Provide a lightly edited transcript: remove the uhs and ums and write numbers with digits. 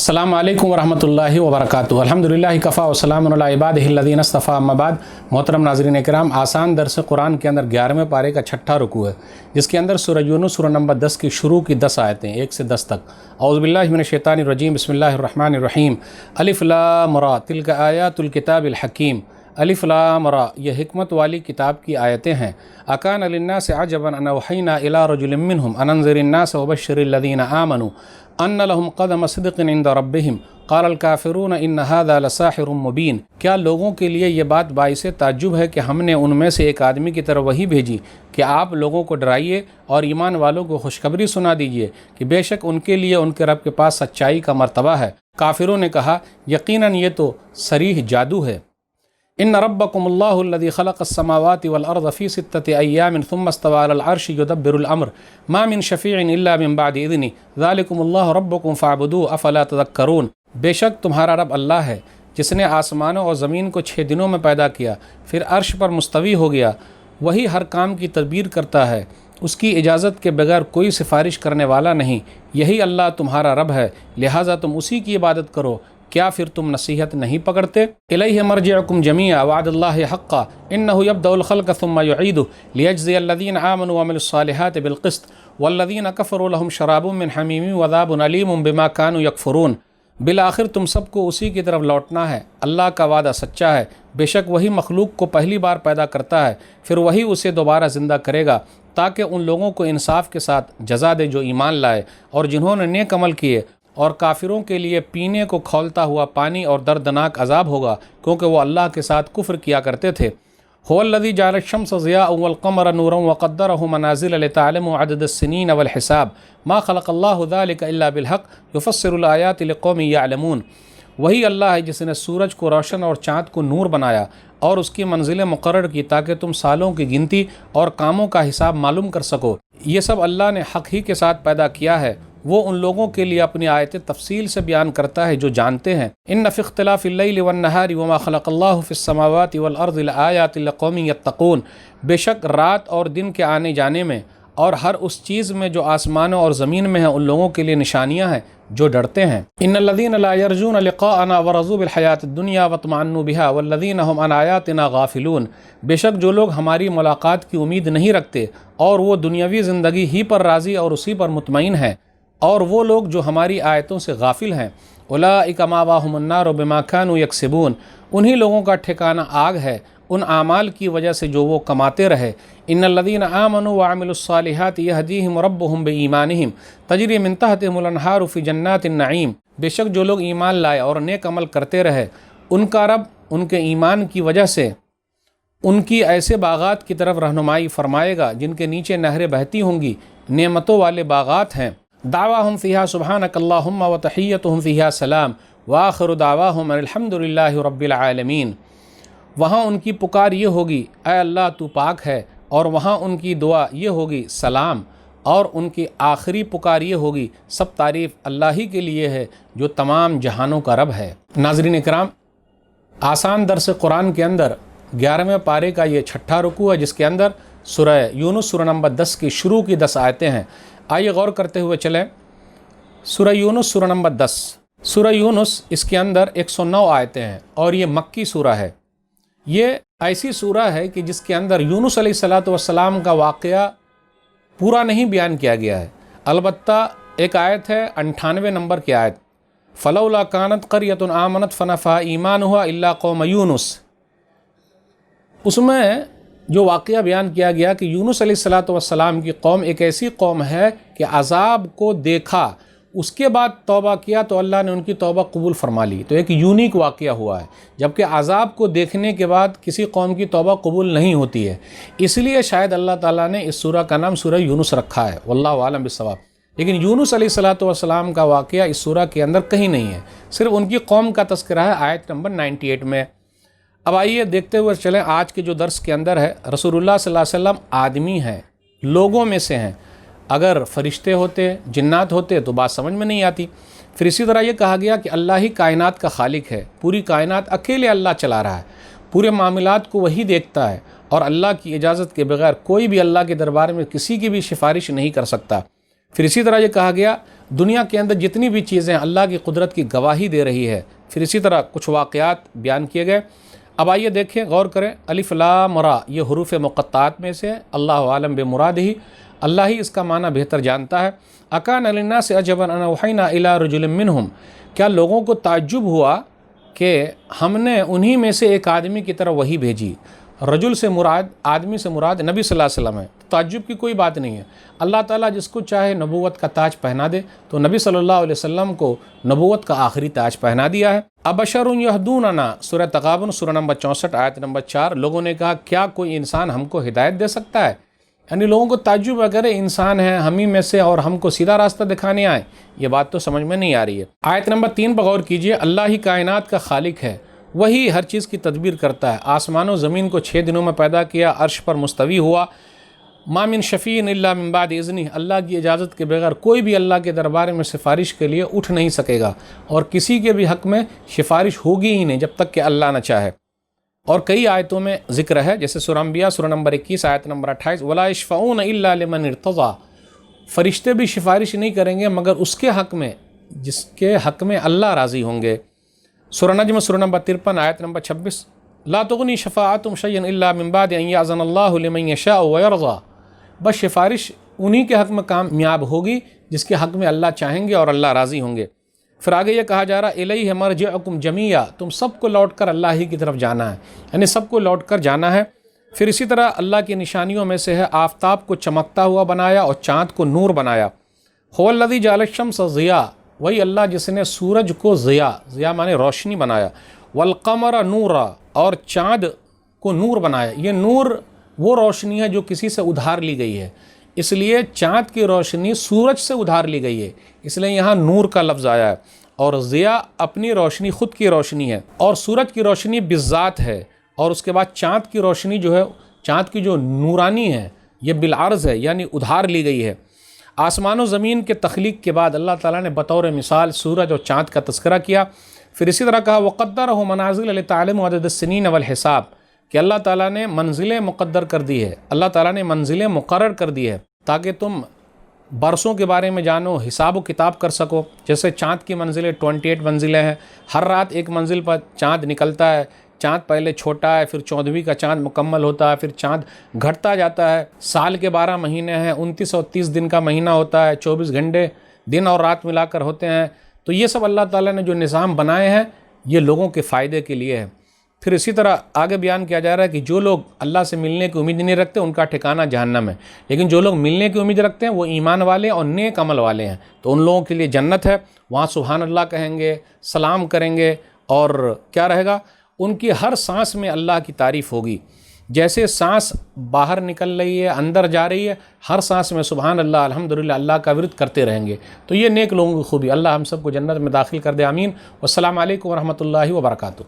अस्सलामु अलैकुम वरहमतुल्लाहि वबरकातुहू। अल्हम्दुलिल्लाहि कफ़ा व सलामुन अला इबादिहिल्लज़ीना इस्तफ़ा, अम्मा बाद। मोहतरम नाज़रीन किराम, आसान दर्स कुरान के अंदर 11वें पारे का छठा रुकू है, जिसके अंदर सूरह यूनुस सूरह नंबर 10 की शुरू की 10 आयतें 1 से 10 तक। औज़ु बिल्लाहि मिनश शैतानिर रजीम, बिस्मिल्लाहिर रहमानिर रहीम। अलिफ लाम रा तिल्का आयातुल किताबिल हकीम। अलिफ लाम रा, ये हिकमत वाली किताब की आयतें हैं। अकान लिन्नासि अजबन अन औहैना इला रजुलिम मिनहुम अन अंज़िरिन नास व बश्शिरिल लज़ीना आमनू अन्न लहुम क़दम सिद्क़िन इंद रब्बिहिम क़ालल काफ़िरून इन्न हाज़ा लसाहिरुम मुबीन। क्या लोगों के लिए ये बात बाइसे ताज्जुब है कि हमने उनमें से एक आदमी की तरफ वही भेजी कि आप लोगों को डराइए और ईमान वालों को खुशखबरी सुना दीजिए कि बेशक उनके लिए उनके रब के पास सच्चाई का मर्तबा है। काफिरों ने कहा, यकीनन ये तो सरीह जादू है। इन्न रब्बकुमुल्लाहु अल्लज़ी ख़लक़स्समावाति वल अर्ज़ फ़ी सित्तति अय्यामिन थुम्मा इस्तवा अलल अर्शि युदब्बिरुल अम्र मा मिन शफ़ीइन इल्ला मिन बादि इज़्नि ज़ालिकुमुल्लाहु रब्बुकुम फ़अबुदूहु अफ़ला तज़क्करून। बेशक तुम्हारा रब अल्लाह है, जिसने आसमानों और ज़मीन को 6 दिनों में पैदा किया, फिर अर्श पर मुस्तवी हो गया। वही हर काम की तदबीर करता है, उसकी इजाज़त के बगैर कोई सिफारिश करने वाला नहीं। यही अल्लाह तुम्हारा रब है, लिहाजा तुम उसी की इबादत करो। क्या फिर तुम नसीहत नहीं पकड़ते? इलैहि मर्जिउकुम जमीअ वअदुल्लाहि हक़्क़ा इन्नहु यब्दउल ख़ल्क़ सुम्मा युईदुहु लियजज़ियल लज़ीना आमनू व अमिलुस सालिहाति बिल क़िस्त वल्लज़ीना कफ़रू लहुम शराबुम मिन हमीमिन व अज़ाबुन अलीमुम बिमा कानू यकफ़ुरून। बिलाखिर तुम सबको उसी की तरफ लौटना है। अल्लाह का वादा सच्चा है, बेशक वही मखलूक को पहली बार पैदा करता है, फिर वही उसे दोबारा ज़िंदा करेगा, ताकि उन लोगों को इंसाफ के साथ जज़ा दे जो ईमान लाए और जिन्होंने नेक अमल किए। और काफिरों के लिए पीने को खौलता हुआ पानी और दर्दनाक अजाब होगा, क्योंकि वो अल्लाह के साथ कुफ्र किया करते थे। हुवल्लज़ी जअल शम्स ज़ियाअन वल क़मर नूरन व क़द्दरहु मनाज़िल लितअलमू अददस्सिनीन वल हिसाब मा ख़लक़ल्लाहु ज़ालिका इल्ला बिल हक़्क़ युफ़स्सिरुल आयाति लिक़ौमिन यअलमून। वही अल्लाह है जिसने सूरज को रोशन और चाँद को नूर बनाया और उसकी मंजिलें मुक़र्रर की, ताकि तुम सालों की गिनती और कामों का हिसाब मालूम कर सको। ये सब अल्लाह ने हक़ ही के साथ पैदा किया है। वो उन लोगों के लिए अपनी आयतें तफसील से बयान करता है जो जानते हैं। इन्न फ़ी इख्तिलाफ़िल लैलि वन नहारि वमा ख़लक़ल्लाहु फ़िस समावाति वल अर्ज़ि लआयातिन लिक़ौमिन यत्तक़ून। बेशक रात और दिन के आने जाने में और हर उस चीज़ में जो आसमानों और ज़मीन में है, उन लोगों के लिए निशानियाँ हैं जो डरते हैं। इन्नल्लज़ीना ला यरजून लिक़ाअना व रज़ू बिल हयातिद दुनिया व तमअन्नू बिहा वल्लज़ीना हुम अन आयातिना गाफ़िलून। बेशक जो लोग हमारी मुलाकात की उम्मीद नहीं रखते और वो दुनियावी ज़िंदगी ही पर राज़ी और उसी पर मुतमईन हैं, और वो लोग जो हमारी आयतों से गाफिल हैं, उलाइका मावाहुमुन नार बिमा कानू यक्सिबून। उन्हीं लोगों का ठिकाना आग है उन आमाल की वजह से जो वो कमाते रहे। इन्नल्लज़ीना आमनू व अमिलुस सालिहाति यहदीहिम रब्बुहुम बिईमानिहिम तजरी मिन तहतिहिमुल अनहारु फ़ी जन्नातिन नईम। बेशक जो लोग ईमान लाए और नेक अमल करते रहे, उनका रब उनके ईमान की वजह से उनकी ऐसे बागात की तरफ रहनुमाई फरमाएगा जिनके नीचे नहरें बहती होंगी। नेमतों वाले बागात हैं। दावाहुम फ़ीहा सुब्हानकल्लाहुम्मा व तहिय्यतुहुम फ़ीहा सलाम व आखिरु दावाहुम अल्हम्दुलिल्लाहि रब्बिल आलमीन। वहाँ उनकी पुकार ये होगी, ऐ अल्लाह तू पाक है, और वहाँ उनकी दुआ ये होगी सलाम, और उनकी आखिरी पुकार ये होगी सब तारीफ़ अल्लाह ही के लिए है जो तमाम जहानों का रब है। नाज़रीन इकराम, आसान दर्स कुरान के अंदर 11वें पारे का ये छठा रुकू है, जिसके अंदर सूरह यूनुस सूरह नंबर 10 की शुरू की 10 आयतें हैं। आइए गौर करते हुए चलें। सूरह यूनुस सूरह नंबर 10। सूरह यूनुस, इसके अंदर 109 आयतें हैं और ये मक्की सूरह है। ये ऐसी सूरह है कि जिसके अंदर यूनुस अलैहिस्सलातु वस्सलाम का वाक़या पूरा नहीं बयान किया गया है। अलबत्ता एक आयत है 98 नंबर की आयत, फ़लौला कानत क़रियतुन आमनत फ़नफ़ा ईमानुहा इल्ला क़ौम यूनुस। उसमें जो वाक़या बयान किया गया कि यूनुस अलैहिस्सलातु वस्सलाम की कौम एक ऐसी कौम है कि अज़ाब को देखा, उसके बाद तौबा किया तो अल्लाह ने उनकी तौबा कबूल फरमा ली। तो एक यूनिक वाक़या हुआ है, जबकि अज़ाब को देखने के बाद किसी कौम की तौबा कबूल नहीं होती है। इसलिए शायद अल्लाह ताला ने इस सूरह का नाम सूरह यूनुस रखा है, वल्लाहु आलम बिस्सवाब। लेकिन यूनुस अलैहिस्सलातु वस्सलाम का वाक़या इस सूरह के अंदर कहीं नहीं है, सिर्फ उनकी कौम का तज़किरा है आयत नंबर 98 में। अब आइए देखते हुए चलें आज के जो दर्स के अंदर है। रसूलुल्लाह सल्लल्लाहु अलैहि वसल्लम आदमी हैं, लोगों में से हैं। अगर फरिश्ते होते, जिन्नात होते तो बात समझ में नहीं आती। फिर इसी तरह ये कहा गया कि अल्लाह ही कायनात का खालिक है, पूरी कायनात अकेले अल्लाह चला रहा है, पूरे मामलात को वही देखता है, और अल्लाह की इजाज़त के बगैर कोई भी अल्लाह के दरबार में किसी की भी सिफारिश नहीं कर सकता। پھر اسی طرح یہ کہا گیا دنیا کے اندر جتنی بھی چیزیں اللہ کی قدرت کی گواہی دے رہی ہے. پھر اسی طرح کچھ واقعات بیان کیے گئے. اب آئیے دیکھیں، غور کریں. الف لام را یہ حروف مقطعات میں سے اللہ عالم بمراد ہی، اللہ ہی اس کا معنی بہتر جانتا ہے. اکان للناس عجبا ان اوحینا الی رجل منہم، کیا لوگوں کو تعجب ہوا کہ ہم نے انہی میں سے ایک آدمی کی طرف وحی بھیجی. رجل سے مراد، آدمی سے مراد نبی صلی اللہ علیہ وسلم ہے. تعجب کی کوئی بات نہیں ہے. اللہ تعالیٰ جس کو چاہے نبوت کا تاج پہنا دے، تو نبی صلی اللہ علیہ وسلم کو نبوت کا آخری تاج پہنا دیا ہے. ابشر یہدوننا، سورہ تغابن سورہ نمبر 64 آیت نمبر 4. لوگوں نے کہا کیا کوئی انسان ہم کو ہدایت دے سکتا ہے؟ یعنی لوگوں کو تعجب اگر انسان ہے ہم ہی میں سے اور ہم کو سیدھا راستہ دکھانے آئے، یہ بات تو سمجھ میں نہیں آ رہی ہے. آیت نمبر 3 پر غور کیجئے. اللہ ہی کائنات کا خالق ہے، وہی ہر چیز کی تدبیر کرتا ہے. آسمان و زمین کو 6 دنوں میں پیدا کیا، عرش پر مستوی ہوا. ما من شفیع الا من بعد اذنہ، اللہ کی اجازت کے بغیر کوئی بھی اللہ کے دربار میں سفارش کے لیے اٹھ نہیں سکے گا، اور کسی کے بھی حق میں سفارش ہوگی ہی نہیں جب تک کہ اللہ نہ چاہے. اور کئی آیتوں میں ذکر ہے، جیسے سورہ انبیاء سورہ نمبر 21 آیت نمبر 28. ولا یشفعون الا لمن ارتضی، فرشتے بھی سفارش نہیں کریں گے مگر اس کے حق میں جس کے حق میں اللہ راضی ہوں گے. سورہ نجم سورہ نمبر 53 آیت نمبر 26. لا تغنی شفاعتهم شیئا الا من بعد ان یاذن اللہ لمن یشاء ویرضی، بس سفارش انہی کے حق میں کامیاب ہوگی جس کے حق میں اللہ چاہیں گے اور اللہ راضی ہوں گے. پھر آگے یہ کہا جا رہا الیہ مرجعکم جمیعا، تم سب کو لوٹ کر اللہ ہی کی طرف جانا ہے، یعنی سب کو لوٹ کر جانا ہے. پھر اسی طرح اللہ کی نشانیوں میں سے ہے آفتاب کو چمکتا ہوا بنایا اور چاند کو نور بنایا. هو الذی جعل الشمس ضیاء، وہی اللہ جس نے سورج کو ضیاء معنی روشنی بنایا. والقمر نورا، اور چاند کو نور بنایا. یہ نور وہ روشنی ہے جو کسی سے ادھار لی گئی ہے، اس لیے چاند کی روشنی سورج سے ادھار لی گئی ہے، اس لیے یہاں نور کا لفظ آیا ہے. اور ضیاء اپنی روشنی خود کی روشنی ہے، اور سورج کی روشنی بالذات ہے. اور اس کے بعد چاند کی روشنی جو ہے، چاند کی جو نورانی ہے یہ بالعرض ہے، یعنی ادھار لی گئی ہے. آسمان و زمین کے تخلیق کے بعد اللہ تعالیٰ نے بطور مثال سورج اور چاند کا تذکرہ کیا. پھر اسی طرح کہا وَقَدَّرَهُ مَنَازِلَ لِتَعْلَمُوا عَدَدَ السِّنِينَ وَالْحِسَابَ، کہ اللہ تعالیٰ نے منزلیں مقدر کر دی ہے، اللہ تعالیٰ نے منزلیں مقرر کر دی ہے تاکہ تم برسوں کے بارے میں جانو، حساب و کتاب کر سکو. جیسے چاند کی منزلیں 28 منزلیں ہیں، ہر رات ایک منزل پر چاند نکلتا ہے. چاند پہلے چھوٹا ہے، پھر 14ویں کا چاند مکمل ہوتا ہے، پھر چاند گھٹتا جاتا ہے. سال کے 12 مہینے ہیں، 29 اور 30 دن کا مہینہ ہوتا ہے، 24 گھنٹے دن اور رات ملا کر ہوتے ہیں. تو یہ سب اللہ تعالیٰ نے جو نظام بنائے ہیں یہ لوگوں کے فائدے کے لیے ہے. پھر اسی طرح آگے بیان کیا جا رہا ہے کہ جو لوگ اللہ سے ملنے کی امید نہیں رکھتے ان کا ٹھکانہ جہنم ہے، لیکن جو لوگ ملنے کی امید رکھتے ہیں وہ ایمان والے اور نیک عمل والے ہیں، تو ان لوگوں کے لیے جنت ہے. وہاں سبحان اللہ کہیں گے، سلام کریں گے، اور کیا رہے گا، ان کی ہر سانس میں اللہ کی تعریف ہوگی. جیسے سانس باہر نکل رہی ہے، اندر جا رہی ہے، ہر سانس میں سبحان اللہ الحمدللہ اللہ کا ورد کرتے رہیں گے. تو یہ نیک لوگوں کی خوبی. اللہ ہم سب کو جنت میں داخل کر دے، آمین. والسلام علیکم ورحمۃ اللہ وبرکاتہ.